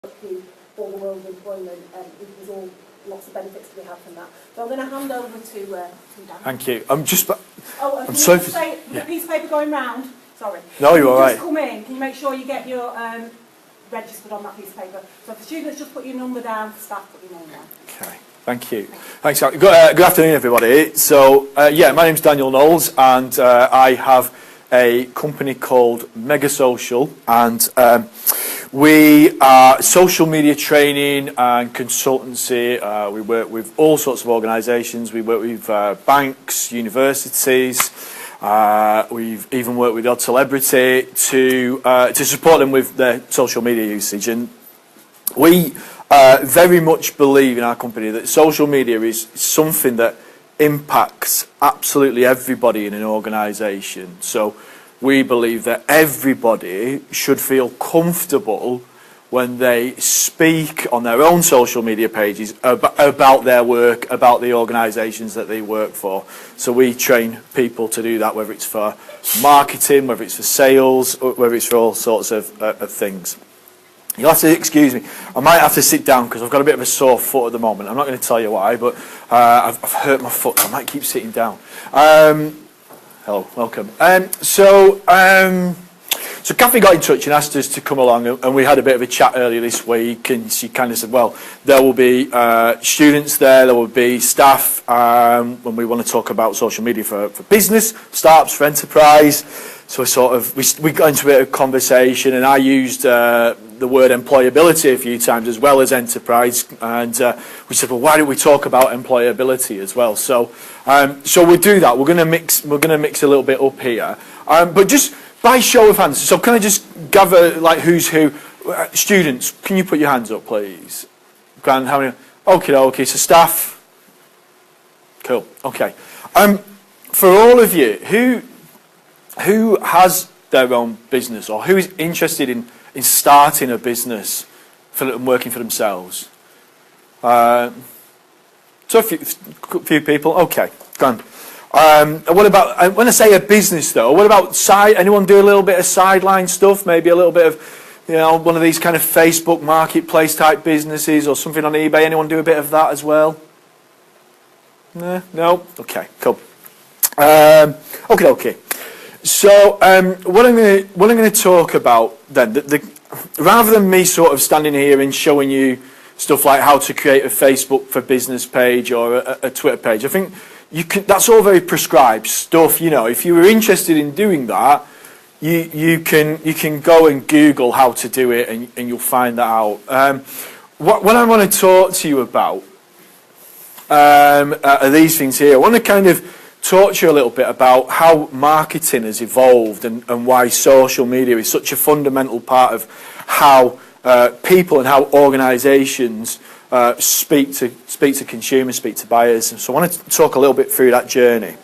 you for the world of employment, there's all lots of benefits to be had from that. So I'm going to hand over to Dan. Thank you. I'm sorry for the piece of paper going round. Sorry. No, you're all right. Just come in. Can you make sure you get your registered on that piece of paper? So for students, just put your number down. For staff, put your name down. Okay. Thank you. Thanks. Good afternoon, everybody. So, yeah, my name's Daniel Knowles, and I have a company called Mega Social, and we are social media training and consultancy. We work with all sorts of organisations. We work with banks, universities. We've even worked with Odd Celebrity to support them with their social media usage. And we very much believe in our company that social media is something that impacts absolutely everybody in an organisation. So we believe that everybody should feel comfortable when they speak on their own social media pages about their work, about the organisations that they work for. So we train people to do that, whether it's for marketing, whether it's for sales, or whether it's for all sorts of things. You'll have to excuse me. I might have to sit down because I've got a bit of a sore foot at the moment. I'm not going to tell you why, but I've hurt my foot, so I might keep sitting down. Hello, welcome. So Kathy got in touch and asked us to come along, and we had a bit of a chat earlier this week, and she kind of said, well, there will be students there will be staff when we want to talk about social media for business, startups, for enterprise. So we got into a bit of conversation, and I used the word employability a few times as well as enterprise, and we said, well, why don't we talk about employability as well? So we'll do that. We're going to mix a little bit up here, but just by show of hands. So can I just gather like who's who? Students, can you put your hands up, please? Grant, how many? Okay. So staff. Cool. Okay. For all of you, who has their own business, or who is interested in starting a business and working for themselves? So a few people. Okay, grand. What about, when I say a business though, what about anyone do a little bit of sideline stuff? Maybe a little bit of, one of these kind of Facebook marketplace type businesses or something on eBay. Anyone do a bit of that as well? No? Okay, cool. Okay. So what I'm going to talk about then, rather than me sort of standing here and showing you stuff like how to create a Facebook for business page or a Twitter page, I think that's all very prescribed stuff. If you were interested in doing that, you can go and Google how to do it, and you'll find that out. What I want to talk to you about are these things here. I want to kind of talk to you a little bit about how marketing has evolved and why social media is such a fundamental part of how people and how organisations speak to consumers, speak to buyers. And so I want to talk a little bit through that journey.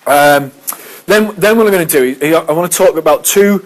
Then what I'm going to do is I want to talk about two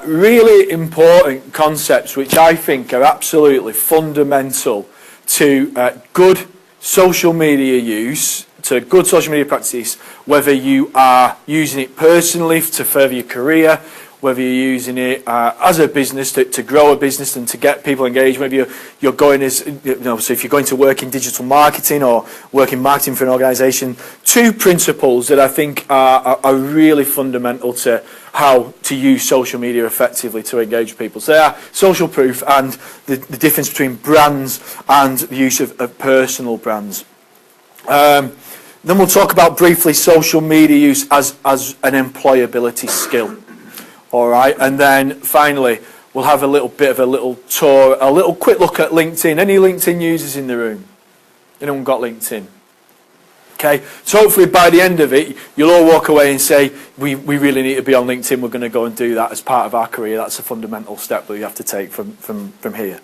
really important concepts which I think are absolutely fundamental to good social media use, to good social media practice, whether you are using it personally to further your career, whether you're using it as a business to grow a business and to get people engaged, maybe you're going so if you're going to work in digital marketing or work in marketing for an organisation. Two principles that I think are really fundamental to how to use social media effectively to engage people. So they are social proof and the difference between brands and the use of personal brands. Then we'll talk about briefly social media use as an employability skill. All right, and then finally we'll have a little bit of a tour, a little quick look at LinkedIn. Any LinkedIn users in the room? Anyone got LinkedIn? Okay, so hopefully by the end of it you'll all walk away and say we really need to be on LinkedIn. We're going to go and do that as part of our career. That's a fundamental step that we have to take from here.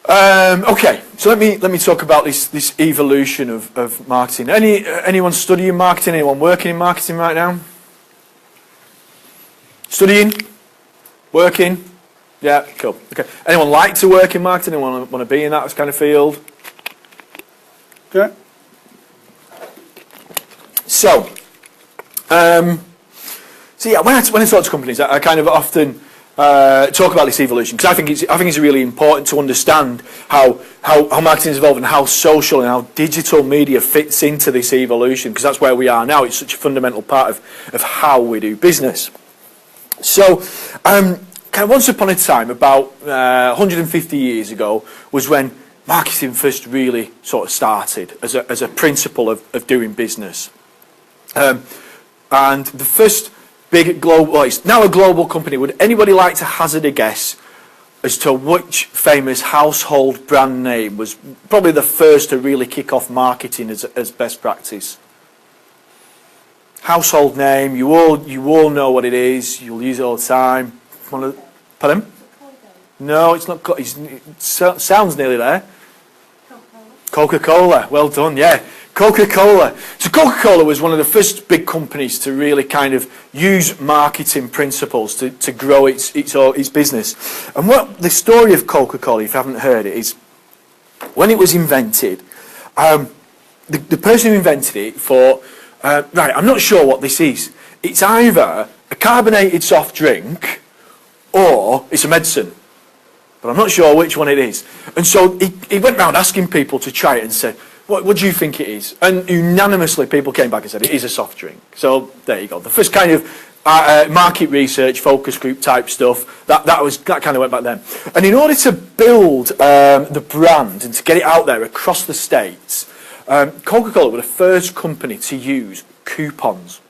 Okay, so let me talk about this evolution of marketing. Anyone studying marketing? Anyone working in marketing right now? Studying? Working? Yeah, cool. Okay. Anyone like to work in marketing? Anyone want to be in that kind of field? Okay. So yeah, when I talk to companies, I kind of often talk about this evolution, because I think it's really important to understand how marketing is evolving, and how social and how digital media fits into this evolution, because that's where we are now. It's such a fundamental part of how we do business. So, kind of once upon a time, about 150 years ago, was when marketing first really sort of started as a principle of doing business. And the first big global, well, it's now a global company. Would anybody like to hazard a guess as to which famous household brand name was probably the first to really kick off marketing as best practice? Household name, you all know what it is. You'll use it all the time. Pardon? No, it's not. It sounds nearly there. Coca-Cola. Well done. Yeah, Coca-Cola. So Coca-Cola was one of the first big companies to really kind of use marketing principles to grow its business. And what the story of Coca-Cola, if you haven't heard it, is when it was invented, the person who invented it thought, right, I'm not sure what this is. It's either a carbonated soft drink or it's a medicine. But I'm not sure which one it is. And so he went round asking people to try it and said, what do you think it is? And unanimously people came back and said, it is a soft drink. So there you go. The first kind of market research, focus group type stuff, that kind of went back then. And in order to build the brand and to get it out there across the States, Coca-Cola were the first company to use coupons.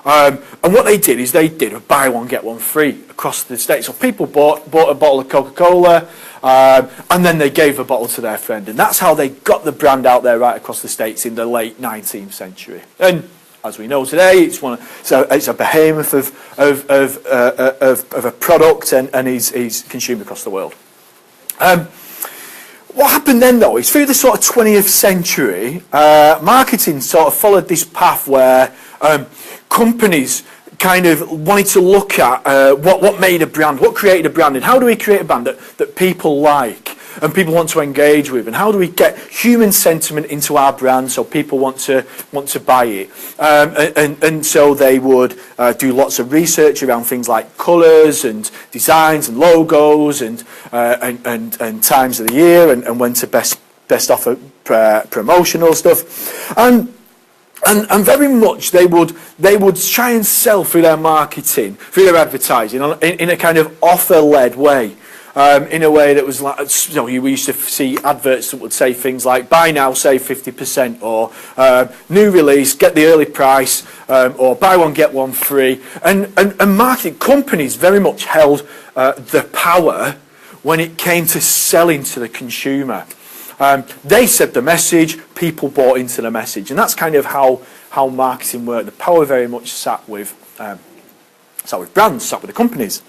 And what they did is they did a buy one get one free across the States. So people bought a bottle of Coca-Cola, and then they gave a bottle to their friend, and that's how they got the brand out there right across the States in the late 19th century. And as we know today, it's a behemoth of a product, and is consumed across the world. What happened then, though, is through the sort of 20th century, marketing sort of followed this path where companies kind of wanted to look at what made a brand, what created a brand, and how do we create a brand that people like and people want to engage with, and how do we get human sentiment into our brand so people want to buy it, and so they would do lots of research around things like colours and designs and logos and times of the year and when to best offer promotional stuff, and very much they would try and sell through their marketing, through their advertising, in a kind of offer-led way. In a way that was like, we used to see adverts that would say things like, buy now, save 50%, or new release, get the early price, or buy one, get one free. And marketing companies very much held the power when it came to selling to the consumer. They said the message, people bought into the message. And that's kind of how marketing worked. The power very much sat with brands, sat with the companies.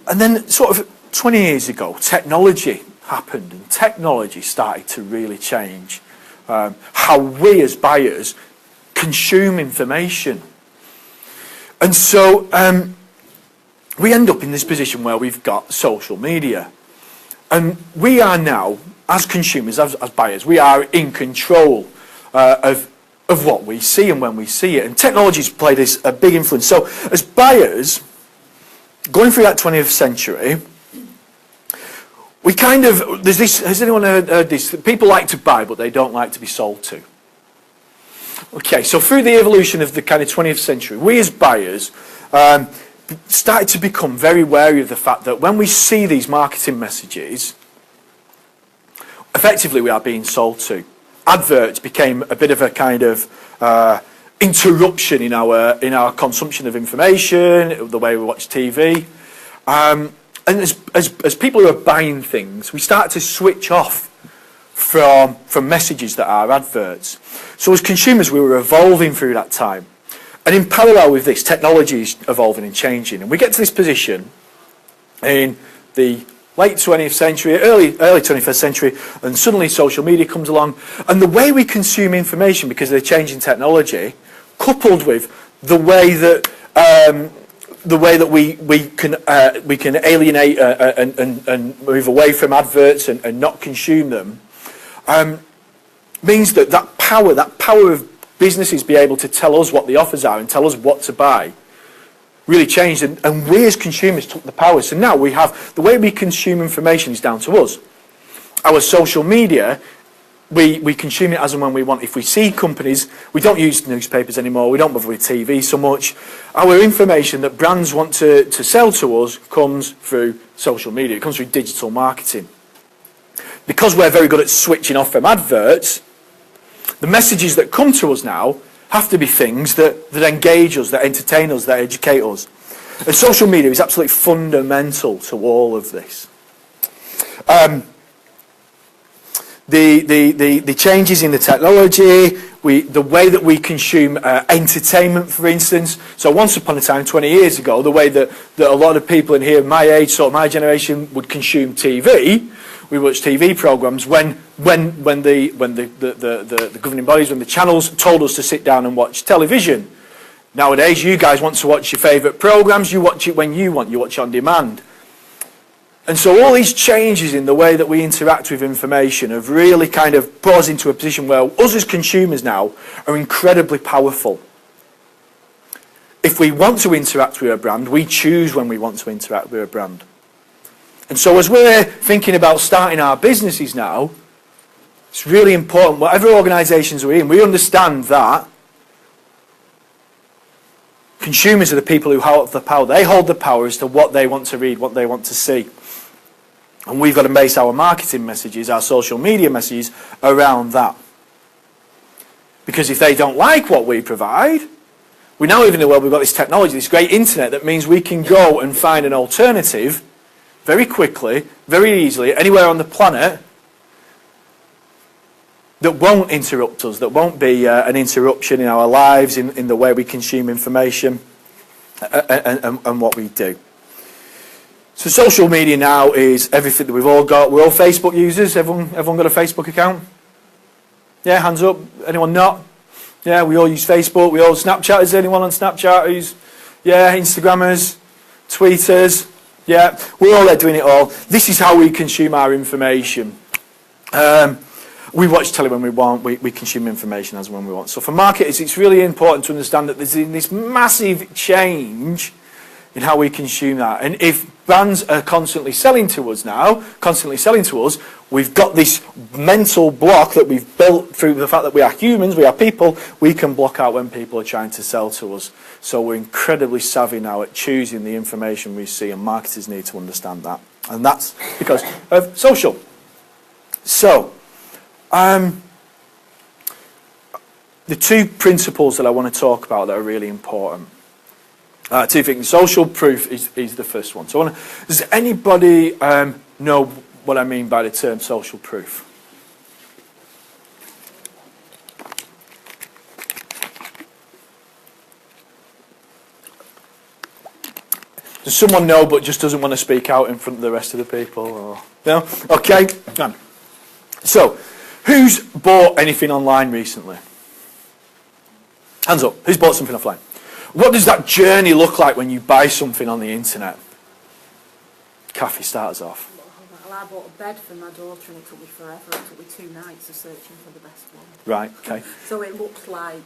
And then sort of 20 years ago, technology happened, and technology started to really change how we as buyers consume information. And so we end up in this position where we've got social media. And we are now, as consumers, as buyers, we are in control of what we see and when we see it. And technology's played a big influence. So as buyers, going through that 20th century, we kind of, there's this, has anyone heard this? People like to buy, but they don't like to be sold to. Okay, so through the evolution of the kind of 20th century, we as buyers started to become very wary of the fact that when we see these marketing messages, effectively we are being sold to. Adverts became a bit of a kind of interruption in our consumption of information, the way we watch TV. And as people who are buying things, we start to switch off from messages that are adverts. So as consumers, we were evolving through that time. And in parallel with this, technology is evolving and changing. And we get to this position in the late 20th century, early 21st century, and suddenly social media comes along. And the way we consume information, because of the change in technology, coupled with the way that we can alienate and move away from adverts and not consume them, means that power of businesses be able to tell us what the offers are and tell us what to buy really changed, and we as consumers took the power. So now we have, the way we consume information is down to us. Our social media, we consume it as and when we want. If we see companies, we don't use newspapers anymore, we don't bother with TV so much. Our information that brands want to sell to us comes through social media, it comes through digital marketing. Because we're very good at switching off from adverts, the messages that come to us now have to be things that engage us, that entertain us, that educate us. And social media is absolutely fundamental to all of this. The changes in the technology, the way that we consume entertainment, for instance. So once upon a time, 20 years ago, the way that a lot of people in here, my age, sort of my generation, would consume TV, we watched TV programs when the governing bodies, when the channels told us to sit down and watch television. Nowadays, you guys want to watch your favourite programs, you watch it when you want, you watch on demand. And so all these changes in the way that we interact with information have really kind of brought us into a position where us as consumers now are incredibly powerful. If we want to interact with a brand, we choose when we want to interact with a brand. And so as we're thinking about starting our businesses now, it's really important, whatever organisations we're in, we understand that consumers are the people who hold the power. They hold the power as to what they want to read, what they want to see. And we've got to base our marketing messages, our social media messages, around that. Because if they don't like what we provide, we now live in a world, we've got this technology, this great internet, that means we can go and find an alternative very quickly, very easily, anywhere on the planet that won't interrupt us, that won't be an interruption in our lives, in the way we consume information and what we do. So social media now is everything that we've all got. We're all Facebook users. Everyone got a Facebook account? Yeah, hands up. Anyone not? Yeah, we all use Facebook. We all Snapchatters. Anyone on Snapchat who's, yeah, Instagrammers, tweeters. Yeah, we're all there doing it all. This is how we consume our information. We watch telly when we want. We consume information as when we want. So for marketers, it's really important to understand that there's this massive change in how we consume that. And if brands are constantly selling to us now, we've got this mental block that we've built through the fact that we are humans, we are people, we can block out when people are trying to sell to us. So we're incredibly savvy now at choosing the information we see, and marketers need to understand that. And that's because of social. So, the two principles that I want to talk about that are really important. Two things. Social proof is the first one. So does anybody know what I mean by the term social proof? Does someone know but just doesn't want to speak out in front of the rest of the people? Or no? Okay. So, who's bought anything online recently? Hands up. Who's bought something offline? What does that journey look like when you buy something on the internet? Kathy, start us off. Well, I bought a bed for my daughter and it took me forever. It took me 2 nights of searching for the best one. Right, okay. So it looks like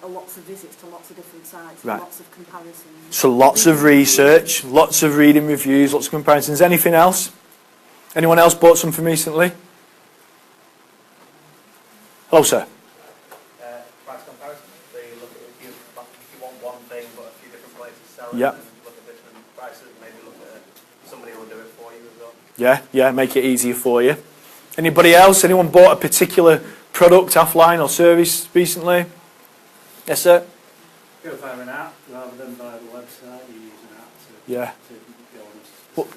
lots of visits to lots of different sites, right. Lots of comparisons. So lots of research, lots of reading reviews, lots of comparisons. Anything else? Anyone else bought something recently? Hello, sir. Price comparison. They look at if you want one thing but a few different places sell it, yeah. And look at different prices, maybe look at somebody who will do it for you as well. Yeah, make it easier for you. Anybody else? Anyone bought a particular product offline or service recently? Yes, sir? Go via an app rather than via the website. You use an app to yeah. go on.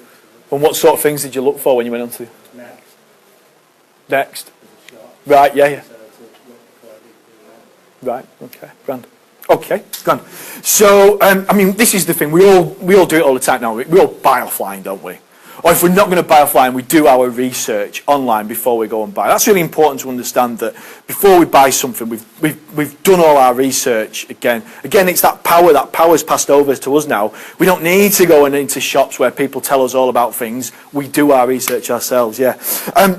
And what sort of things did you look for when you went on to? Next. Right, yeah. Right, okay, grand. Okay, grand. So, I mean, this is the thing. We all do it all the time now. We all buy offline, don't we? Or if we're not going to buy offline, we do our research online before we go and buy. That's really important to understand that before we buy something, we've done all our research again. Again, it's that power. That power's passed over to us now. We don't need to go into shops where people tell us all about things. We do our research ourselves, yeah.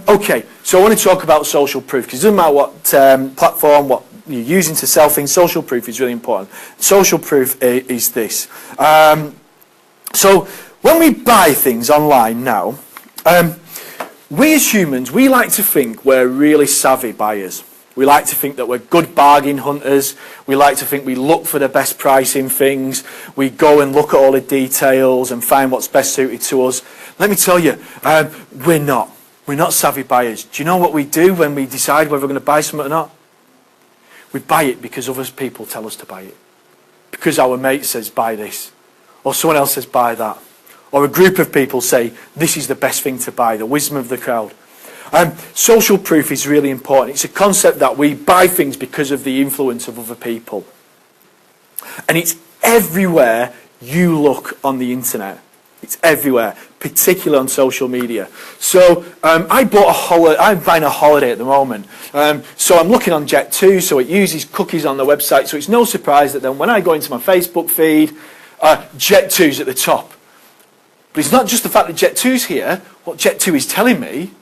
Okay, so I want to talk about social proof, because it doesn't matter what platform, what you're using to sell things, social proof is really important. Social proof is this. So when we buy things online now, we as humans, we like to think we're really savvy buyers. We like to think that we're good bargain hunters. We like to think we look for the best price in things. We go and look at all the details and find what's best suited to us. Let me tell you, we're not. We're not savvy buyers. Do you know what we do when we decide whether we're going to buy something or not? We buy it because other people tell us to buy it. Because our mate says buy this. Or someone else says buy that. Or a group of people say this is the best thing to buy, the wisdom of the crowd. Social proof is really important. It's a concept that we buy things because of the influence of other people. And it's everywhere you look on the internet. It's everywhere, particularly on social media. So I'm buying a holiday at the moment. So I'm looking on Jet2, so it uses cookies on the website. So it's no surprise that then when I go into my Facebook feed, Jet2's at the top. But it's not just the fact that Jet2's here. What Jet2 is telling me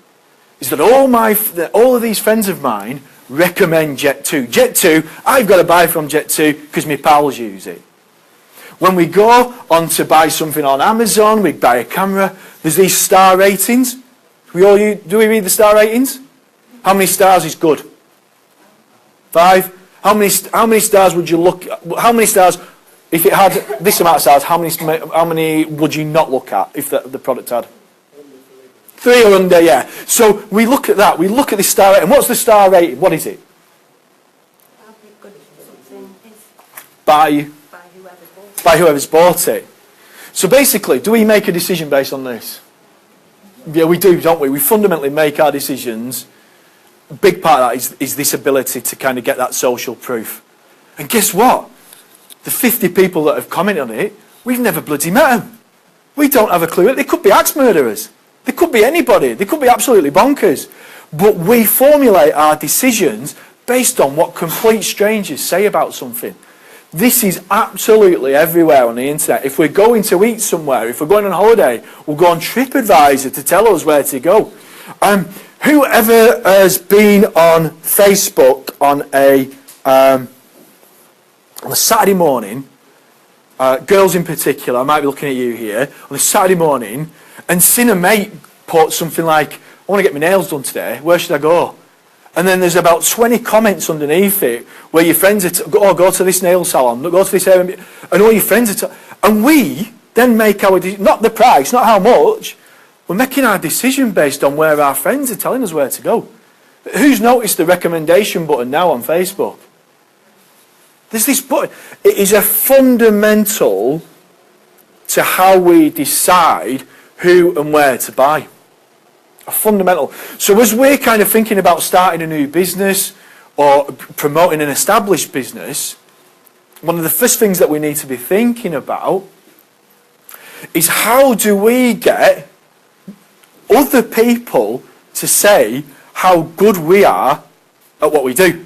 is that all of these friends of mine recommend Jet2. Jet2, I've got to buy from Jet2 because my pals use it. When we go on to buy something on Amazon, we buy a camera, there's these star ratings. Do we read the star ratings? How many stars is good? 5? How many stars would you look at? How many stars, if it had this amount of stars, how many would you not look at if the product had? 3 or under, yeah. So we look at that. We look at the star rating. What's the star rating? What is it? By whoever's bought it. So basically, do we make a decision based on this? Yeah, we do, don't we? We fundamentally make our decisions. A big part of that is this ability to kind of get that social proof. And guess what? The 50 people that have commented on it, we've never bloody met them. We don't have a clue. They could be axe murderers. They could be anybody. They could be absolutely bonkers. But we formulate our decisions based on what complete strangers say about something. This is absolutely everywhere on the internet. If we're going to eat somewhere, if we're going on holiday, we'll go on TripAdvisor to tell us where to go. Whoever has been on Facebook on a Saturday morning, girls in particular, I might be looking at you here, on a Saturday morning, and seen a mate put something like, I want to get my nails done today, where should I go? And then there's about 20 comments underneath it where your friends are, go to this nail salon, go to this area, and all your friends are, and we then make our, not the price, not how much, we're making our decision based on where our friends are telling us where to go. Who's noticed the recommendation button now on Facebook? There's this button. It is a fundamental to how we decide who and where to buy. A fundamental. So as we're kind of thinking about starting a new business or promoting an established business, one of the first things that we need to be thinking about is how do we get other people to say how good we are at what we do?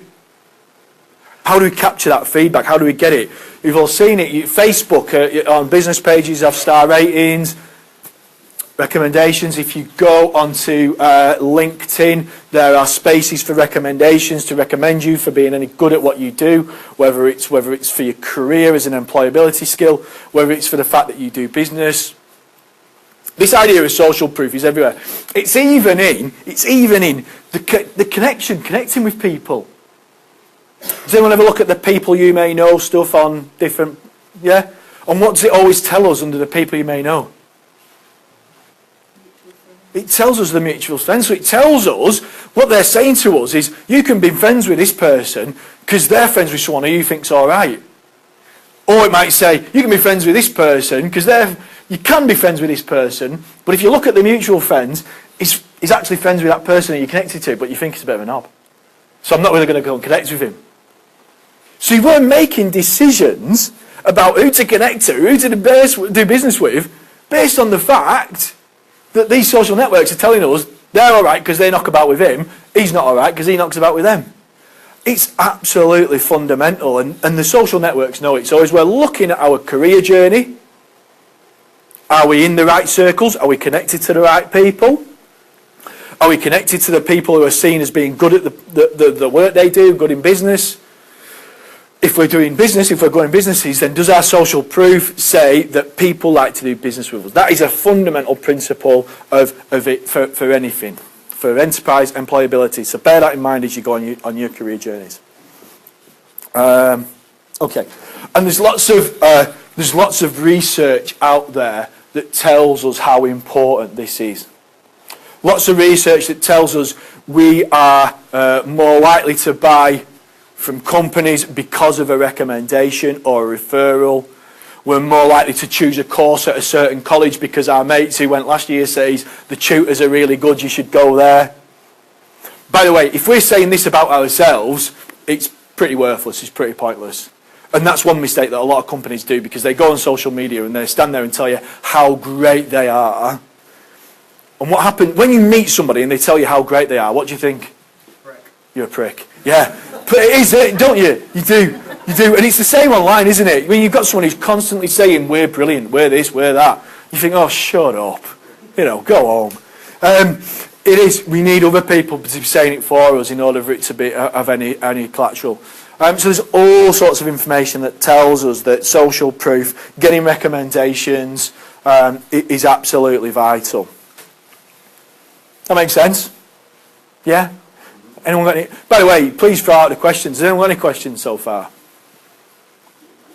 How do we capture that feedback? How do we get it? You've all seen it. Facebook, on business pages, have star ratings, recommendations. If you go onto LinkedIn, there are spaces for recommendations to recommend you for being any good at what you do, whether it's for your career as an employability skill, whether it's for the fact that you do business. This idea of social proof is everywhere. It's even in the connecting with people. Does anyone ever look at the people you may know stuff on different, yeah? And what does it always tell us under the people you may know? It tells us the mutual friends. So it tells us, what they're saying to us is, you can be friends with this person because they're friends with someone who you think's all right. Or it might say, you can be friends with this person because you can be friends with this person, but if you look at the mutual friends, he's actually friends with that person that you're connected to, but you think he's a bit of a knob. So I'm not really going to go and connect with him. So you weren't making decisions about who to connect to, who to do business with, based on the fact that these social networks are telling us they're all right because they knock about with him, he's not all right because he knocks about with them. It's absolutely fundamental, and the social networks know it. So as we're looking at our career journey, are we in the right circles? Are we connected to the right people? Are we connected to the people who are seen as being good at the work they do, good in business? if we're doing business, if we're growing businesses, then does our social proof say that people like to do business with us? That is a fundamental principle of it for anything, for enterprise employability. So bear that in mind as you go on your career journeys. Okay, and there's lots of research out there that tells us how important this is. Lots of research that tells us we are more likely to buy from companies because of a recommendation or a referral. We're more likely to choose a course at a certain college because our mates who went last year says the tutors are really good, you should go there. By the way, if we're saying this about ourselves, it's pretty worthless, it's pretty pointless. And that's one mistake that a lot of companies do, because they go on social media and they stand there and tell you how great they are. And what happens when you meet somebody and they tell you how great they are, what do you think? Prick. You're a prick. Yeah, but it is, don't you? You do. And it's the same online, isn't it? When you've got someone who's constantly saying, we're brilliant, we're this, we're that, you think, oh, shut up. Go home. It is, we need other people to be saying it for us in order for it to be have any collateral. So there's all sorts of information that tells us that social proof, getting recommendations, is absolutely vital. That makes sense? Yeah? Anyone got any? By the way, please throw out the questions. Has anyone got any questions so far?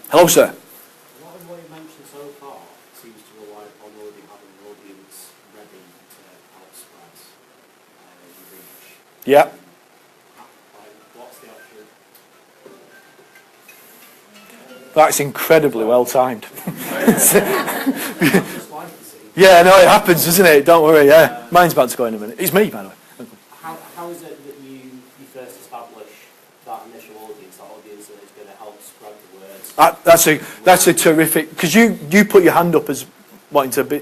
Hello, sir. A lot of what you mentioned so far seems to rely upon already having an audience ready to help spread your reach. Yeah. What's the option? That's incredibly well timed. Just like to see. Yeah, no, it happens, doesn't it? Don't worry, yeah. Mine's about to go in a minute. It's me, by the way. How is it that you first establish that initial audience, that audience that is going to help spread the word? That's a terrific, because you put your hand up as wanting to be,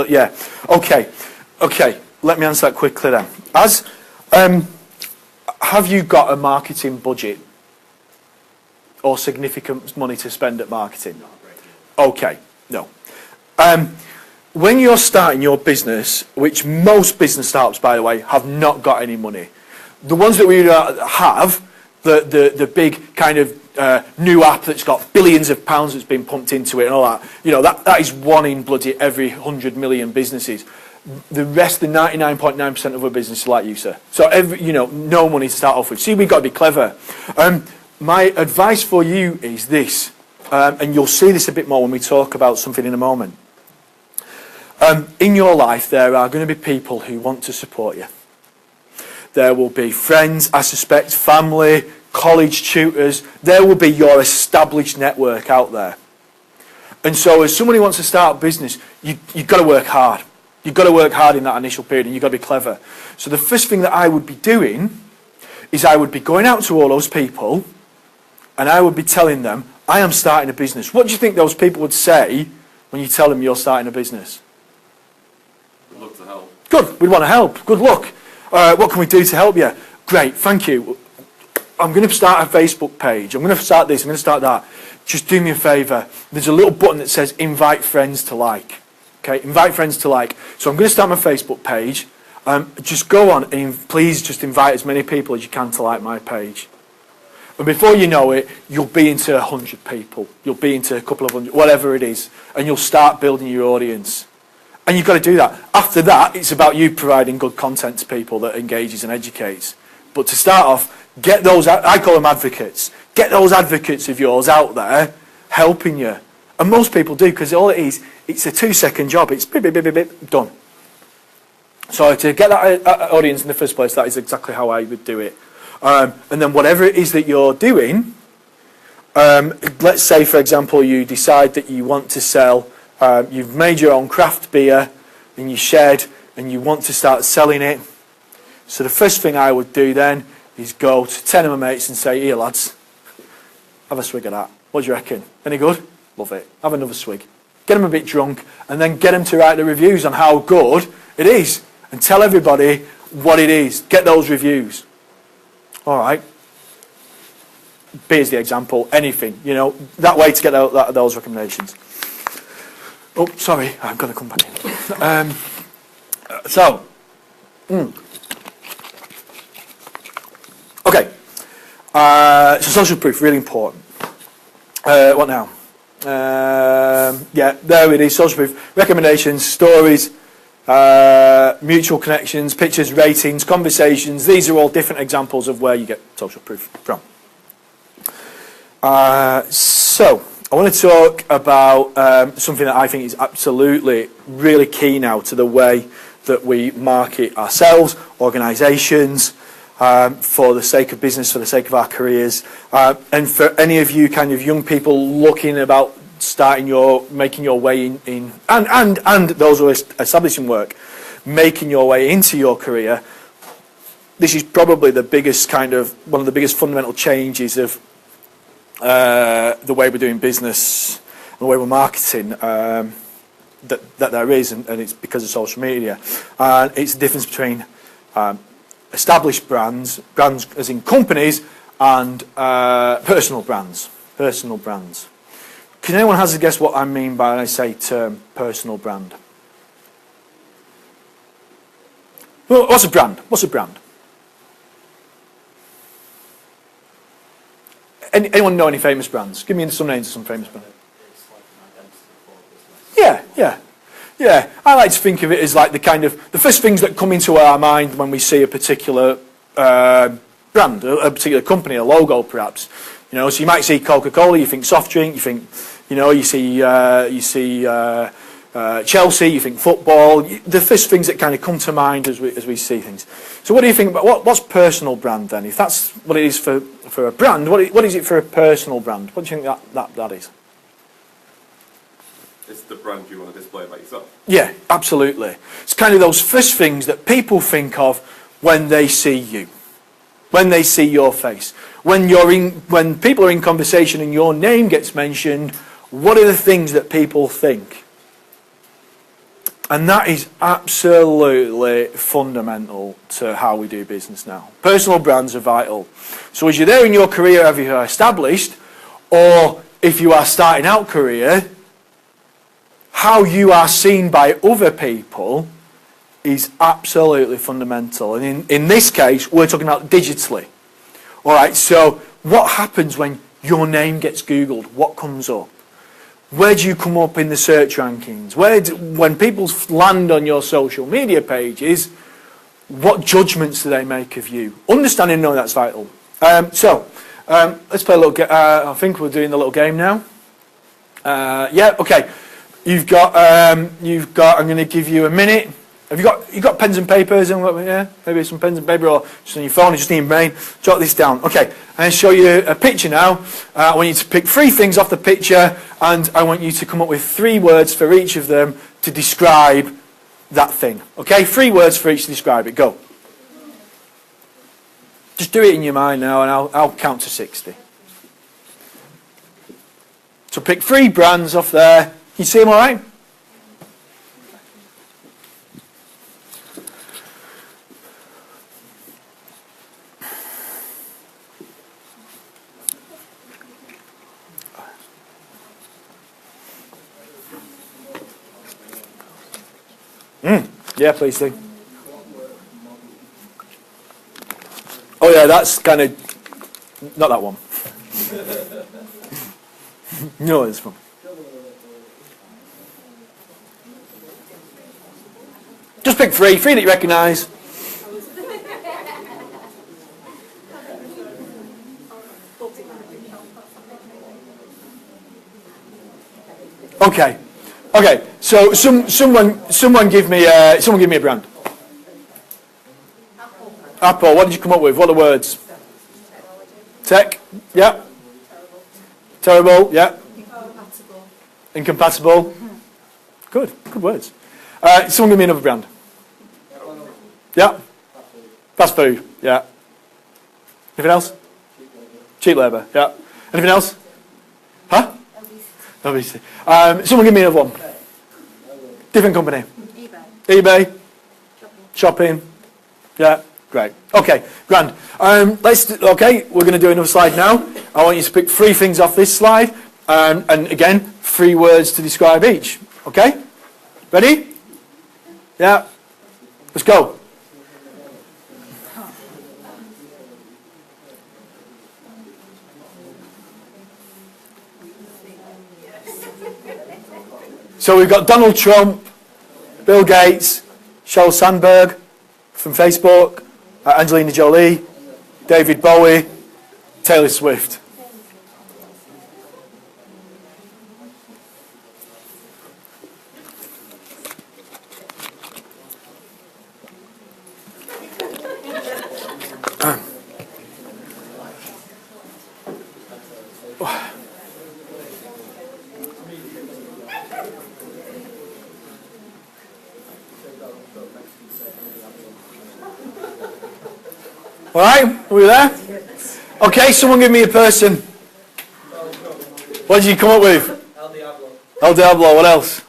yeah. Okay, let me answer that quickly then. Have you got a marketing budget or significant money to spend at marketing? Not a great deal. Okay, no. When you're starting your business, which most business startups, by the way, have not got any money. The ones that we have, the big kind of new app that's got billions of pounds that's been pumped into it and all that, that is one in bloody every 100 million businesses. The rest, the 99.9% of our businesses like you, sir. So no money to start off with. See, we've got to be clever. My advice for you is this, and you'll see this a bit more when we talk about something in a moment. In your life, there are going to be people who want to support you. There will be friends, I suspect, family, college tutors. There will be your established network out there. And so as someone who wants to start a business, you've got to work hard. You've got to work hard in that initial period, and you've got to be clever. So the first thing that I would be doing is I would be going out to all those people, and I would be telling them, I am starting a business. What do you think those people would say when you tell them you're starting a business? We'd love to help. Good, we want to help. Good luck. What can we do to help you? Great, thank you. I'm going to start a Facebook page. I'm going to start this, I'm going to start that. Just do me a favour. There's a little button that says invite friends to like. Okay, invite friends to like. So I'm going to start my Facebook page. Just go on and please just invite as many people as you can to like my page. And before you know it, you'll be into 100 people. You'll be into a couple of hundred, whatever it is. And you'll start building your audience. And you've got to do that. After that, it's about you providing good content to people that engages and educates. But to start off, get those, I call them advocates. Get those advocates of yours out there helping you. And most people do, because all it is, it's a 2-second job. It's beep, beep, beep, beep, beep, done. So to get that audience in the first place, that is exactly how I would do it. And then whatever it is that you're doing, let's say, for example, you decide that you want to sell, you've made your own craft beer in your shed and you want to start selling it. So the first thing I would do then is go to 10 of my mates and say, here lads, have a swig of that. What do you reckon? Any good? Love it. Have another swig. Get them a bit drunk and then get them to write the reviews on how good it is. And tell everybody what it is. Get those reviews. All right. Beer's the example. Anything, that way to get those recommendations. Oh, sorry, I've got to come back in. Okay. So social proof, really important. What now? Yeah, there it is. Social proof. Recommendations, stories, mutual connections, pictures, ratings, conversations. These are all different examples of where you get social proof from. So, I want to talk about something that I think is absolutely really key now to the way that we market ourselves, organisations, for the sake of business, for the sake of our careers, and for any of you kind of young people looking about making your way in and those who are establishing work, making your way into your career. This is probably the biggest one of the biggest fundamental changes of the way we're doing business, the way we're marketing, that there is, and it's because of social media. And it's the difference between established brands as in companies, and personal brands. Can anyone hazard a guess what I mean by when I say term personal brand? Well, what's a brand? Anyone know any famous brands? Give me some names of some famous brands. It's like an identity for business. Yeah. I like to think of it as like the first things that come into our mind when we see a particular brand, a particular company, a logo perhaps. You know, so you might see Coca-Cola, you think soft drink, you think, you see Chelsea, you think football. The first things that kind of come to mind as we see things. So what do you think about what's personal brand then? If that's what it is for a brand, what is it for a personal brand? What do you think that is? It's the brand you want to display about yourself. Yeah, absolutely. It's kind of those first things that people think of when they see you, when they see your face. When people are in conversation and your name gets mentioned, what are the things that people think? And that is absolutely fundamental to how we do business now. Personal brands are vital. So as you're there in your career, either you are established, or if you are starting out career, how you are seen by other people is absolutely fundamental. And in this case, we're talking about digitally. All right, so what happens when your name gets Googled? What comes up? Where do you come up in the search rankings? When people land on your social media pages, what judgments do they make of you? Understanding and knowing that's vital. Let's play a little game. I think we're doing the little game now. Yeah, okay. You've got. I'm going to give you a minute. Have you got pens and papers? Yeah, maybe some pens and paper, or just on your phone, just in your brain. Jot this down. Okay, I'm going to show you a picture now. I want you to pick 3 things off the picture, and I want you to come up with 3 words for each of them to describe that thing. Okay, 3 words for each to describe it. Go. Just do it in your mind now, and I'll count to 60. So pick 3 brands off there. Can you see them all right? Yeah, please do. Oh yeah, that's kind of not that one. No, it's one. Just pick 3 that you recognise. Okay. So someone give me a brand. Apple. What did you come up with? What are the words? Tech. Yeah. Terrible. Yeah. Incompatible. Good words. Someone give me another brand. Yeah. Fast food. Yeah. Anything else? Cheap labour. Yeah. Anything else? Huh? Obviously. Someone give me another one. Different company. eBay. Shopping. Yeah. Great. Okay. Grand. We're going to do another slide now. I want you to pick 3 things off this slide, and again, 3 words to describe each. Okay. Ready? Yeah. Let's go. So we've got Donald Trump, Bill Gates, Sheryl Sandberg from Facebook, Angelina Jolie, David Bowie, Taylor Swift. All right, are we there? Okay, someone give me a person. What did you come up with? El Diablo. El Diablo, what else?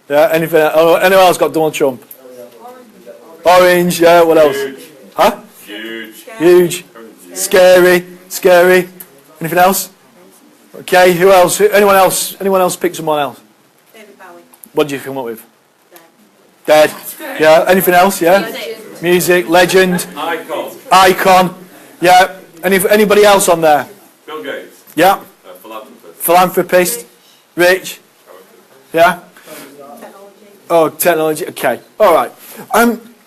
Yeah, anything? Oh, anyone else got Donald Trump? Orange, yeah, what else? Huge. Huh? Huge. Huge. Scary. Scary. Anything else? Okay, who else? Anyone else? Anyone else pick someone else? David Bowie. What did you come up with? Dead. Yeah, anything else? Yeah? Music, legend, Icon. icon. Yeah, anybody else on there? Bill Gates. Yeah, Philanthropist. philanthropist, rich. Yeah? Oh, technology, okay. All right.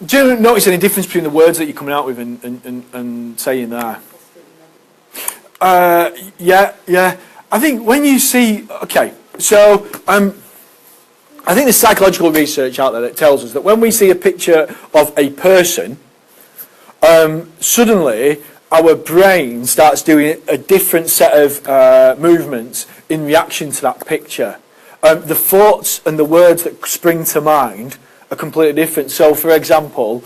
Do you notice any difference between the words that you're coming out with and saying there? Yeah. I think when you see, okay, so I think there's psychological research out there that tells us that when we see a picture of a person, suddenly our brain starts doing a different set of movements in reaction to that picture. The thoughts and the words that spring to mind are completely different. So, for example,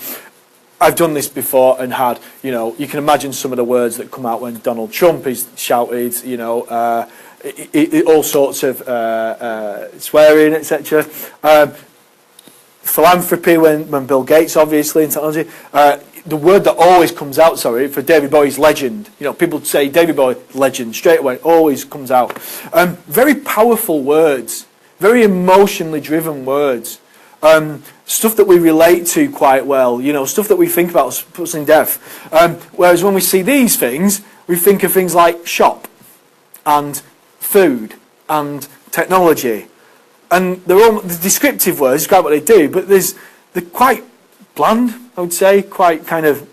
I've done this before and had, you can imagine some of the words that come out when Donald Trump is shouted, all sorts of swearing, etc. Philanthropy when Bill Gates, obviously, in technology. The word that always comes out, for David Bowie's legend. People say David Bowie, legend, straight away, always comes out. Very powerful words, very emotionally driven words. Stuff that we relate to quite well, stuff that we think about puts in depth. Whereas when we see these things, we think of things like shop and food and technology. And they're all the descriptive words, describe what they do, but they're quite bland, I would say, quite kind of,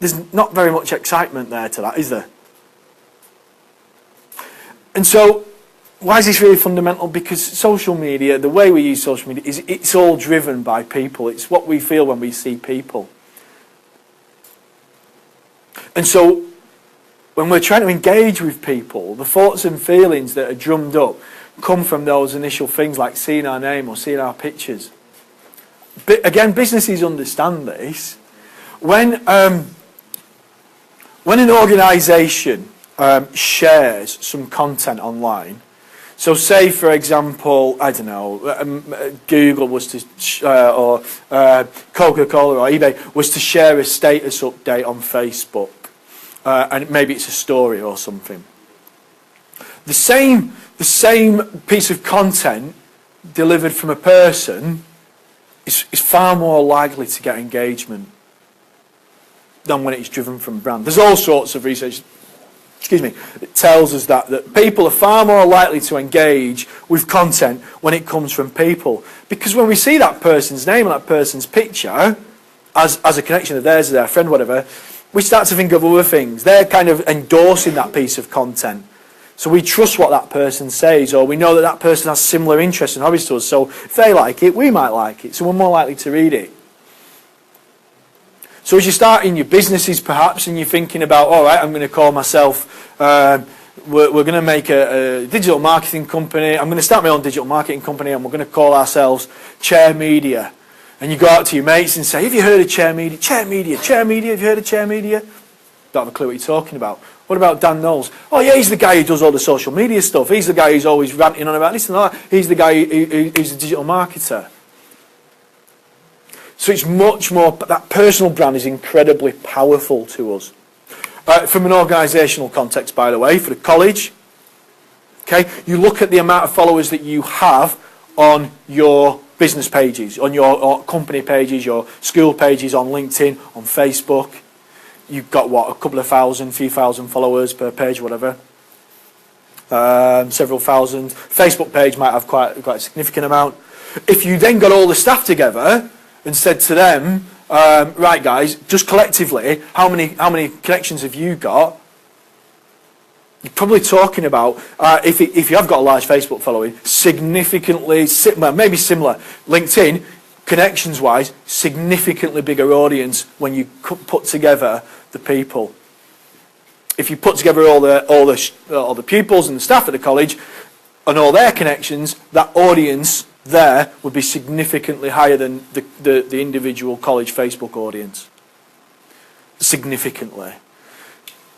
there's not very much excitement there to that, is there? And so, why is this really fundamental? Because social media, the way we use social media, it's all driven by people. It's what we feel when we see people. And so, when we're trying to engage with people, the thoughts and feelings that are drummed up come from those initial things like seeing our name or seeing our pictures. But again, businesses understand this. When an organisation shares some content online, so say for example, I don't know, Google was to, or Coca-Cola or eBay was to share a status update on Facebook, and maybe it's a story or something. The same piece of content delivered from a person is far more likely to get engagement than when it's driven from a brand. There's all sorts of research, that tells us that people are far more likely to engage with content when it comes from people. Because when we see that person's name and that person's picture as a connection of theirs, their friend, whatever, we start to think of other things. They're kind of endorsing that piece of content. So we trust what that person says, or we know that that person has similar interests and hobbies to us. So if they like it, we might like it. So we're more likely to read it. So as you start in your businesses, perhaps, and you're thinking about, all right, I'm going to call myself, we're going to make a digital marketing company. I'm going to start my own digital marketing company, and we're going to call ourselves Chair Media. And you go out to your mates and say, have you heard of Chair Media? Chair Media, Chair Media, have you heard of Chair Media? Don't have a clue what you're talking about. What about Dan Knowles? Oh yeah, he's the guy who does all the social media stuff. He's the guy who's always ranting on about this and that. He's the guy who's a digital marketer. So it's much more, that personal brand is incredibly powerful to us. From an organisational context, by the way, for the college, okay, you look at the amount of followers that you have on your business pages, on your company pages, your school pages, on LinkedIn, on Facebook. You've got, what, a couple of thousand, few thousand followers per page, whatever. several thousand. Facebook page might have quite a significant amount. If you then got all the staff together and said to them, right guys, just collectively, how many connections have you got? You're probably talking about, if you have got a large Facebook following, significantly, maybe similar. LinkedIn, connections-wise, significantly bigger audience when you put together the people. If you put together all the pupils and the staff at the college and all their connections, that audience there would be significantly higher than the individual college Facebook audience. Significantly.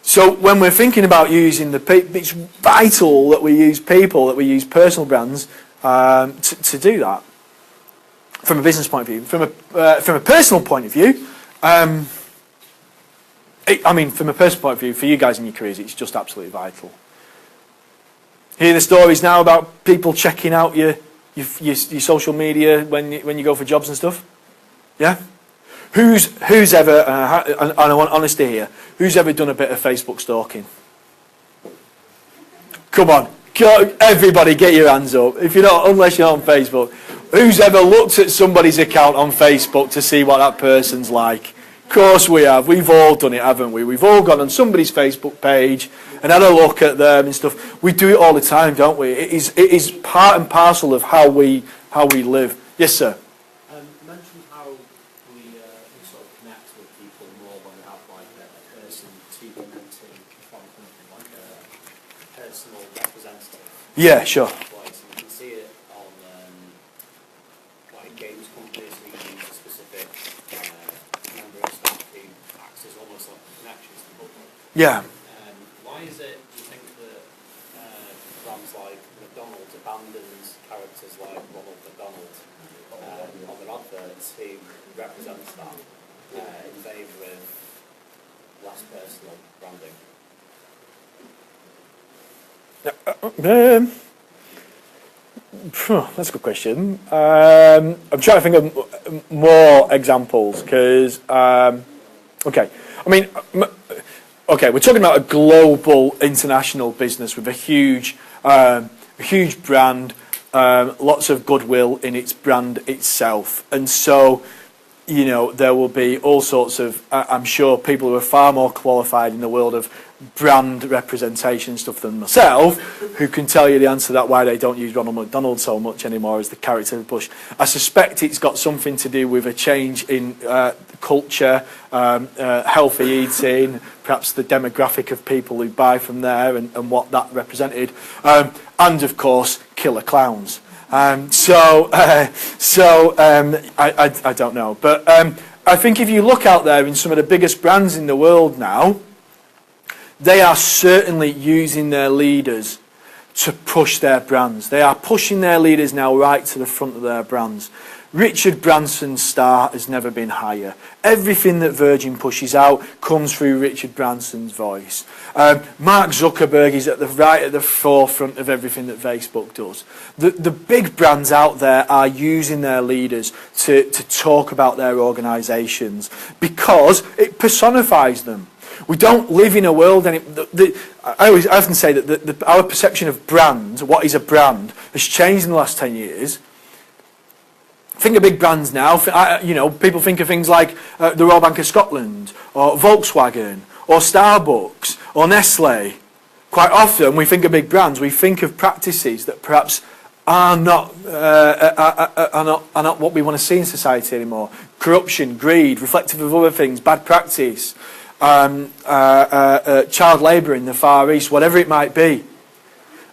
So when we're thinking about using it's vital that we use people, that we use personal brands to do that. From a business point of view, from a personal point of view, from a personal point of view, for you guys in your careers, it's just absolutely vital. Hear the stories now about people checking out your social media when you go for jobs and stuff? Yeah? Who's ever, and I want honesty here, who's ever done a bit of Facebook stalking? Come on, everybody get your hands up. If you're not, unless you're on Facebook. Who's ever looked at somebody's account on Facebook to see what that person's like? Of course we have. We've all done it, haven't we? We've all gone on somebody's Facebook page and had a look at them and stuff. We do it all the time, don't we? It is part and parcel of how we live. Yes, sir. You mentioned how we sort of connect with people more when we have like a person to connect from something like a personal representative. Yeah, sure. You can see it on like games companies who use a specific member of staff who acts as almost like connections to the public. Yeah. Why is it, do you think, that brands like McDonald's abandons characters like Ronald McDonald on their adverts who represents that in favour of less personal branding? That's a good question. I'm trying to think of more examples because, okay, we're talking about a global, international business with a huge brand, lots of goodwill in its brand itself, and so, there will be all sorts of, I'm sure, people who are far more qualified in the world of brand representation stuff than myself, who can tell you the answer to that, why they don't use Ronald McDonald so much anymore as the character of Bush. I suspect it's got something to do with a change in culture, healthy eating, perhaps the demographic of people who buy from there and what that represented, and of course, killer clowns. I don't know, but I think if you look out there in some of the biggest brands in the world now, they are certainly using their leaders to push their brands. They are pushing their leaders now right to the front of their brands. Richard Branson's star has never been higher. Everything that Virgin pushes out comes through Richard Branson's voice. Mark Zuckerberg is right at the forefront of everything that Facebook does. The big brands out there are using their leaders to talk about their organisations because it personifies them. We don't live in a world, and I often say that our perception of brand, what is a brand, has changed in the last 10 years. Think of big brands now. People think of things like the Royal Bank of Scotland, or Volkswagen, or Starbucks, or Nestle. Quite often, we think of big brands. We think of practices that perhaps are not what we want to see in society anymore. Corruption, greed, reflective of other things, bad practice, child labour in the Far East, whatever it might be.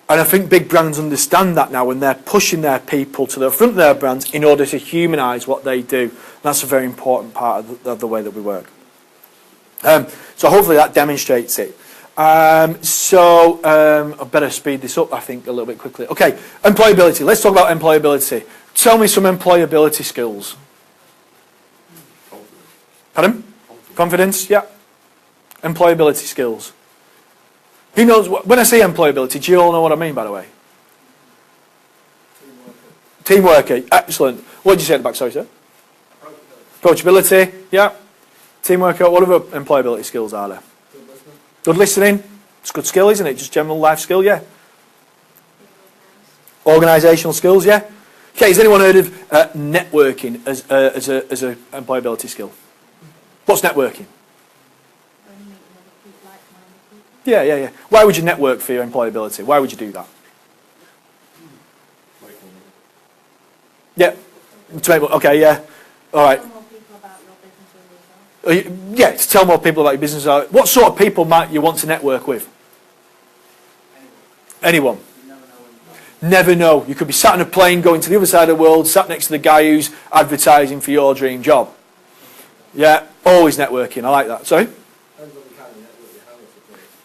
And I think big brands understand that now, and they're pushing their people to the front of their brands in order to humanise what they do. And that's a very important part of the way that we work. So hopefully that demonstrates it. I better speed this up, I think, a little bit quickly. Okay, employability. Let's talk about employability. Tell me some employability skills. Pardon? Confidence, yeah. Employability skills. Who knows, when I say employability, do you all know what I mean, by the way? Teamworker, excellent. What did you say at the back, sorry, sir? Approachability, yeah. Teamworker, what other employability skills are there? Good listening. It's a good skill, isn't it? Just general life skill, yeah. Organisational skills, yeah? Okay, has anyone heard of networking as a employability skill? What's networking? Yeah. Why would you network for your employability? Why would you do that? Yeah. Okay, yeah. All right. Yeah, to tell more people about your business. What sort of people might you want to network with? Anyone. Never know. You could be sat on a plane going to the other side of the world, sat next to the guy who's advertising for your dream job. Yeah, always networking. I like that. Sorry?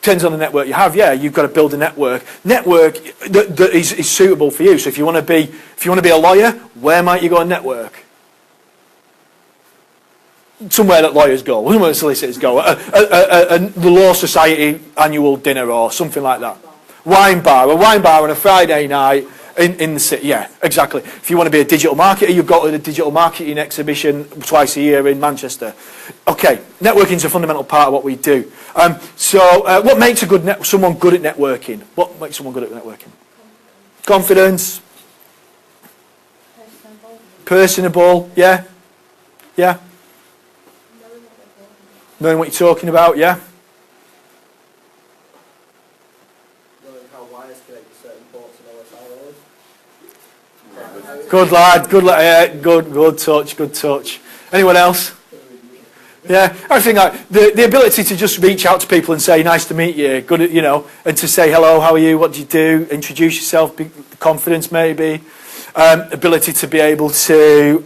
Depends on the network you have. Yeah, you've got to build a network. Network that is suitable for you. So if you want to be a lawyer, where might you go and network? Somewhere that lawyers go, somewhere that solicitors go, the Law Society annual dinner or something like that. A wine bar on a Friday night in the city. Yeah, exactly. If you want to be a digital marketer, you've got a digital marketing exhibition twice a year in Manchester. Okay, networking is a fundamental part of what we do. What makes someone good at networking? What makes someone good at networking? Confidence. Personable. Yeah. Knowing what you're talking about, yeah. Knowing how wires connect to certain ports and OSI. Good lad, good touch. Anyone else? Yeah, I think the ability to just reach out to people and say, nice to meet you, good, and to say hello, how are you, what do you do, introduce yourself, confidence maybe, ability to be able to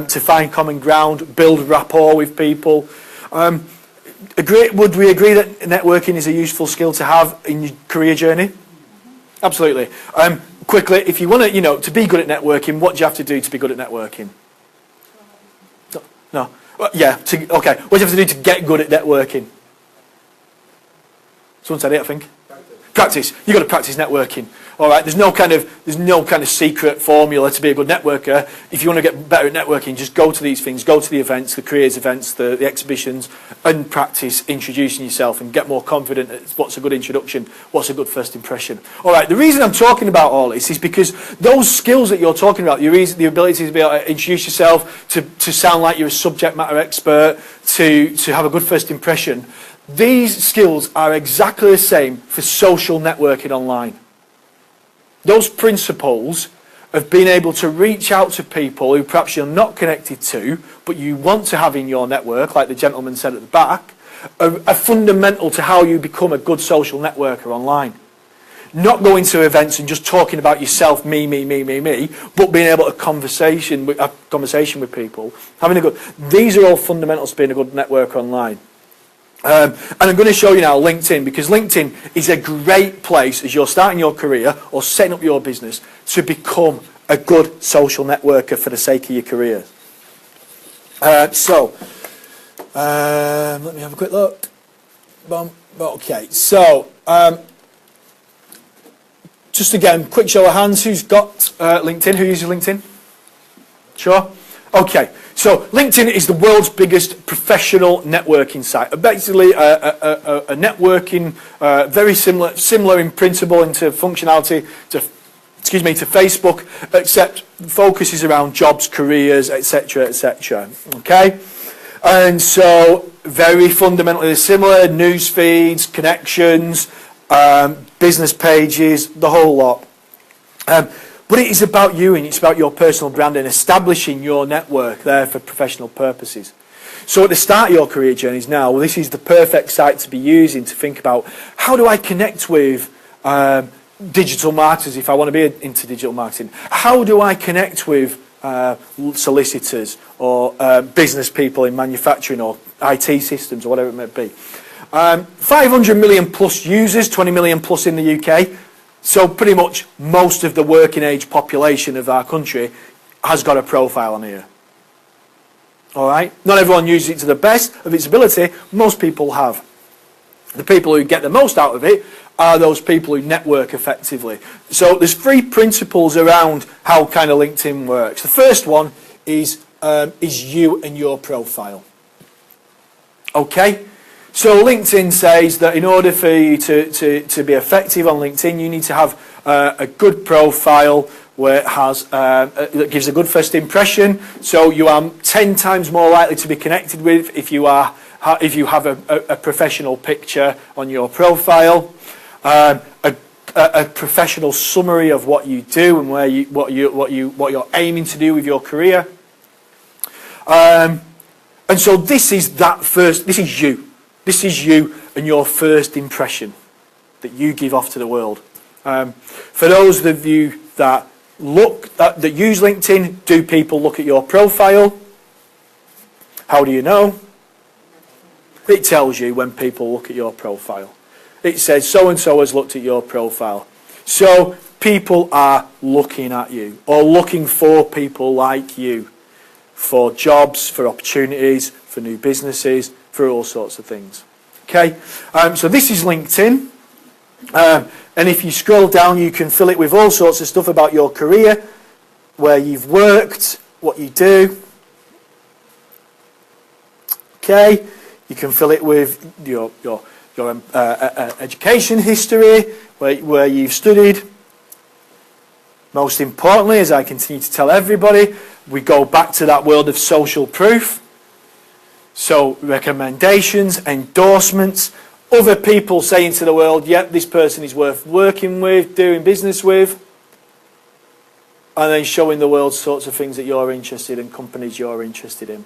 find common ground, build rapport with people. Would we agree that networking is a useful skill to have in your career journey? Absolutely. Quickly, if you want to be good at networking, what do you have to do to be good at networking? No. Yeah. Okay. What do you have to do to get good at networking? Someone said it, I think. Practice. You've got to practice networking. All right. There's no kind of secret formula to be a good networker. If you want to get better at networking, just go to these things, go to the events, the careers events, the exhibitions, and practice introducing yourself and get more confident at what's a good introduction, what's a good first impression. All right. The reason I'm talking about all this is because those skills that you're talking about, the ability to be able to introduce yourself, to sound like you're a subject matter expert, to have a good first impression. These skills are exactly the same for social networking online. Those principles of being able to reach out to people who perhaps you're not connected to, but you want to have in your network, like the gentleman said at the back, are fundamental to how you become a good social networker online. Not going to events and just talking about yourself, me, but being able to have a conversation with people. These are all fundamentals to being a good networker online. And I'm going to show you now LinkedIn, because LinkedIn is a great place as you're starting your career or setting up your business to become a good social networker for the sake of your career. Let me have a quick look. Okay, so just again, quick show of hands. Who's got LinkedIn? Who uses LinkedIn? Sure. Okay, so LinkedIn is the world's biggest professional networking site. Basically, a networking very similar in principle into functionality to Facebook, except focuses around jobs, careers, etc., etc. Okay, and so very fundamentally similar: news feeds, connections, business pages, the whole lot. But it is about you, and it's about your personal brand and establishing your network there for professional purposes. So at the start of your career journeys now, well, this is the perfect site to be using to think about, how do I connect with digital marketers if I want to be into digital marketing? How do I connect with solicitors or business people in manufacturing or IT systems or whatever it may be? 500 million plus users, 20 million plus in the UK. So pretty much most of the working age population of our country has got a profile on here. All right? Not everyone uses it to the best of its ability. Most people have. The people who get the most out of it are those people who network effectively. So there's 3 principles around how kind of LinkedIn works. The first one is you and your profile. Okay? So LinkedIn says that in order for you to be effective on LinkedIn, you need to have a good profile where it has that gives a good first impression. So you are 10 times more likely to be connected with if you have a professional picture on your profile. A professional summary of what you do and what you're aiming to do with your career. And so this is you. This is you and your first impression that you give off to the world. For those of you that that use LinkedIn, do people look at your profile? How do you know? It tells you when people look at your profile. It says so-and-so has looked at your profile. So people are looking at you or looking for people like you for jobs, for opportunities, for new businesses, for all sorts of things. Okay, so this is LinkedIn. And if you scroll down, you can fill it with all sorts of stuff about your career, where you've worked, what you do. Okay, you can fill it with your education history, where you've studied. Most importantly, as I continue to tell everybody, we go back to that world of social proof. So recommendations, endorsements, other people saying to the world, yep, this person is worth working with, doing business with, and then showing the world sorts of things that you're interested in, companies you're interested in.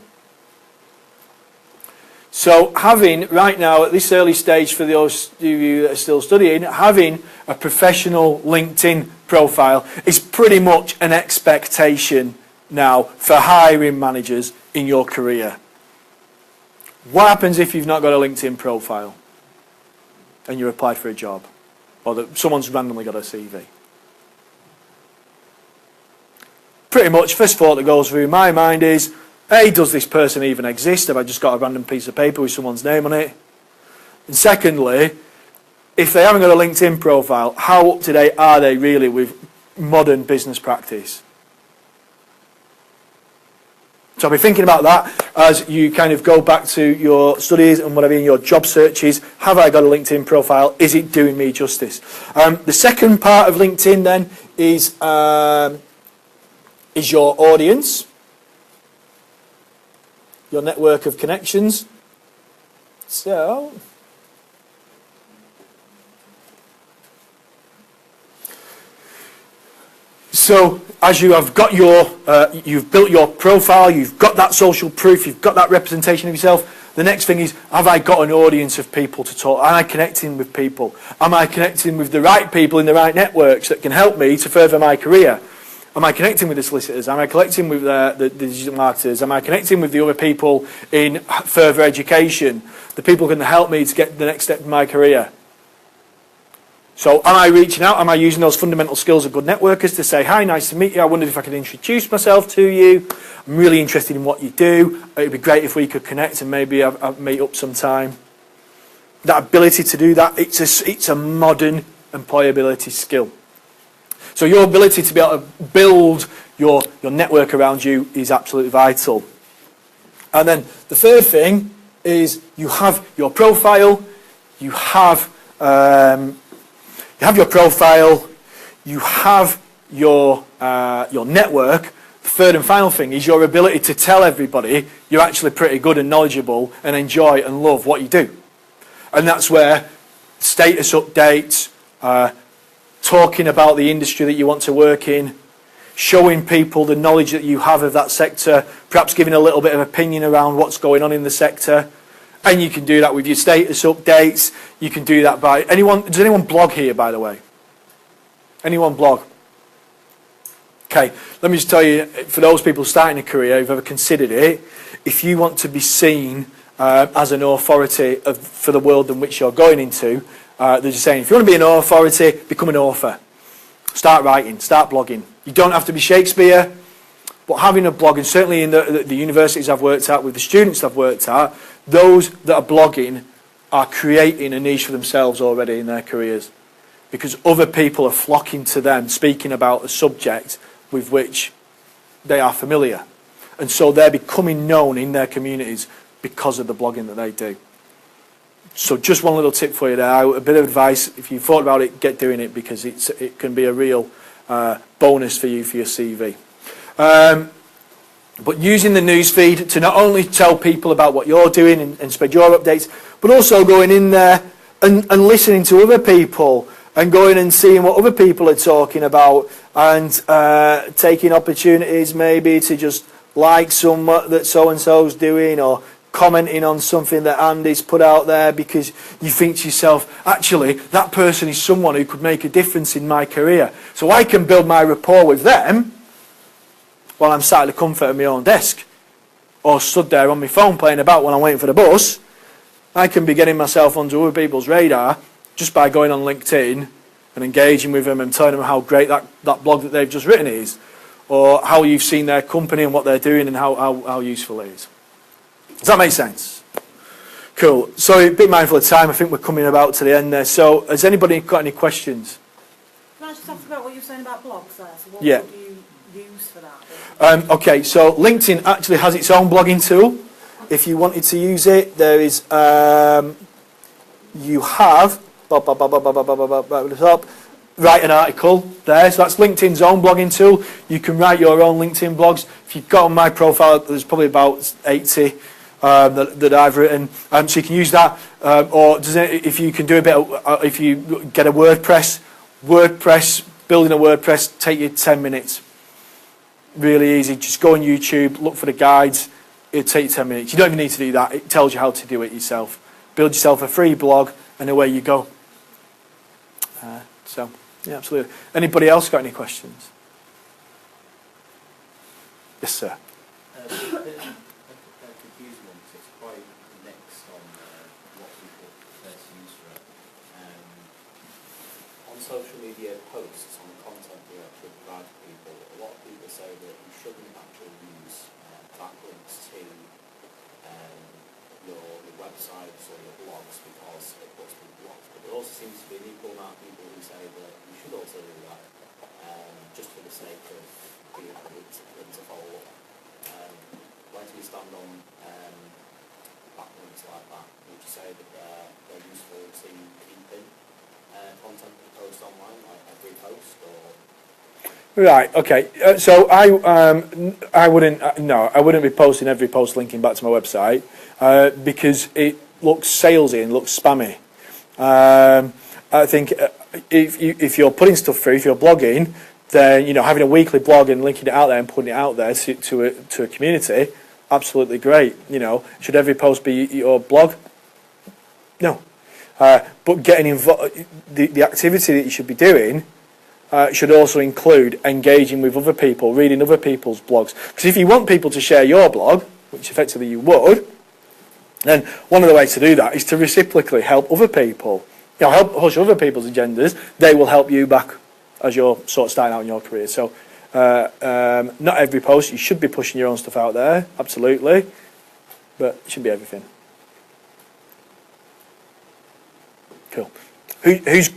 So having, right now, at this early stage for those of you that are still studying, having a professional LinkedIn profile is pretty much an expectation now for hiring managers in your career. What happens if you've not got a LinkedIn profile and you applied for a job, or that someone's randomly got a CV? Pretty much, first thought that goes through my mind is, A, does this person even exist? Have I just got a random piece of paper with someone's name on it? And secondly, if they haven't got a LinkedIn profile, how up to date are they really with modern business practice? So I'll be thinking about that as you kind of go back to your studies and whatever in your job searches. Have I got a LinkedIn profile? Is it doing me justice? The second part of LinkedIn then is your audience, your network of connections. So as you have got you've built your profile, you've got that social proof, you've got that representation of yourself, the next thing is, have I got an audience of people to talk? Am I connecting with people? Am I connecting with the right people in the right networks that can help me to further my career? Am I connecting with the solicitors? Am I connecting with the digital marketers? Am I connecting with the other people in further education? The people who can help me to get the next step in my career? So am I reaching out? Am I using those fundamental skills of good networkers to say, hi, nice to meet you. I wondered if I could introduce myself to you. I'm really interested in what you do. It'd be great if we could connect and maybe meet up sometime. That ability to do that, it's a modern employability skill. So your ability to be able to build your network around you is absolutely vital. And then the third thing is you have your profile, you have your profile, you have your network. The third and final thing is your ability to tell everybody you're actually pretty good and knowledgeable and enjoy and love what you do. And that's where status updates, talking about the industry that you want to work in, showing people the knowledge that you have of that sector, perhaps giving a little bit of opinion around what's going on in the sector. And you can do that with your status updates. You can do that by anyone. Does anyone blog here, by the way? Anyone blog? Okay, let me just tell you, for those people starting a career who've ever considered it, if you want to be seen as an authority for the world in which you're going into, they're just saying, if you want to be an authority, become an author. Start writing, start blogging. You don't have to be Shakespeare, but having a blog, and certainly in the universities I've worked at, with the students I've worked at, those that are blogging are creating a niche for themselves already in their careers, because other people are flocking to them, speaking about a subject with which they are familiar. And so they're becoming known in their communities because of the blogging that they do. So just one little tip for you there, a bit of advice, if you thought about it, get doing it, because it can be a real bonus for you for your CV. But using the newsfeed to not only tell people about what you're doing and spread your updates, but also going in there and listening to other people and going and seeing what other people are talking about, and taking opportunities maybe to just like somewhat that so-and-so's doing, or commenting on something that Andy's put out there because you think to yourself, actually, that person is someone who could make a difference in my career. So I can build my rapport with them while I'm sat at the comfort of my own desk, or stood there on my phone playing about when I'm waiting for the bus. I can be getting myself onto other people's radar just by going on LinkedIn and engaging with them and telling them how great that blog that they've just written is, or how you've seen their company and what they're doing and how useful it is. Does that make sense? Cool. So be mindful of time. I think we're coming about to the end there. So has anybody got any questions? Can I just ask about what you were saying about blogs there? So what Yeah. would you use for that? Okay, so LinkedIn actually has its own blogging tool. If you wanted to use it, there is, you have, write an article there. So that's LinkedIn's own blogging tool. You can write your own LinkedIn blogs. If you've got on my profile, there's probably about 80 that I've written. So you can use that. Or if you can do a bit of, if you get a WordPress, building a WordPress, take you 10 minutes. Really easy. Just go on YouTube, look for the guides. It'll take you 10 minutes. You don't even need to do that. It tells you how to do it yourself. Build yourself a free blog, and away you go. So, yeah, absolutely. Anybody else got any questions? Yes, sir. A confusing one, because it's quite mixed on what people prefer to use for it. On social media posts, on the content you actually provide to people, a lot of people say that you shouldn't actually use backlinks to your websites or your blogs because it puts people off. But there also seems to be an equal amount of people who say that you should also do that, just for the sake of being able to follow up. Where do you stand on backlinks like that? Would you say that they're useful to keep in content you post online, like every post, or? Right. Okay. So I wouldn't be posting every post linking back to my website because it looks salesy and looks spammy. I think if you're putting stuff through, if you're blogging, then having a weekly blog and linking it out there and putting it out there to a community, absolutely great. Should every post be your blog? No. But getting involved, the activity that you should be doing should also include engaging with other people, reading other people's blogs. Because if you want people to share your blog, which effectively you would, then one of the ways to do that is to reciprocally help other people. Help push other people's agendas. They will help you back as you're sort of starting out in your career. So not every post, you should be pushing your own stuff out there, absolutely. But it should be everything. Cool. Who's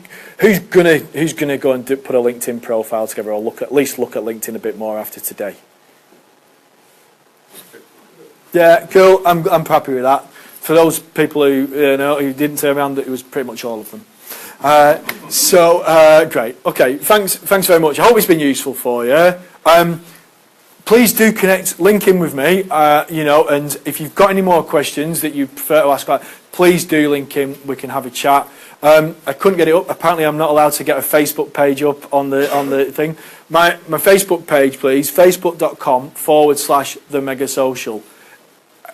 gonna go and put a LinkedIn profile together, or at least look at LinkedIn a bit more after today? Yeah, cool. I'm happy with that. For those people who who didn't turn around, it was pretty much all of them. Great. Okay, thanks very much. I hope it's been useful for you. Please do link in with me. And if you've got any more questions that you prefer to ask, please do link in. We can have a chat. I couldn't get it up. Apparently, I'm not allowed to get a Facebook page up on the thing. My Facebook page, please. Facebook.com/themegasocial.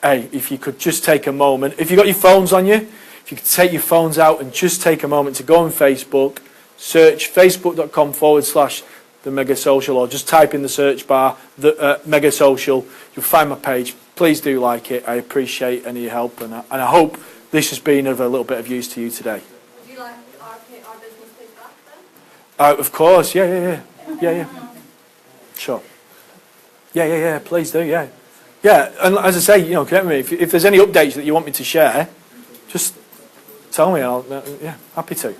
Hey, if you could just take a moment. If you've got your phones on you, if you could take your phones out and just take a moment to go on Facebook, search facebook.com/themegasocial, or just type in the search bar the Megasocial. You'll find my page. Please do like it. I appreciate any help, and I hope this has been of a little bit of use to you today. Would you like our business page back then? Of course, yeah. Sure. Yeah. Please do, yeah. Yeah, and as I say, connect with me. If there's any updates that you want me to share, just tell me. Happy to.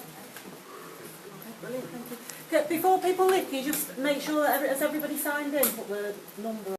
Brilliant, thank you. Before people leave, can you just make sure that has everybody signed in? Put the number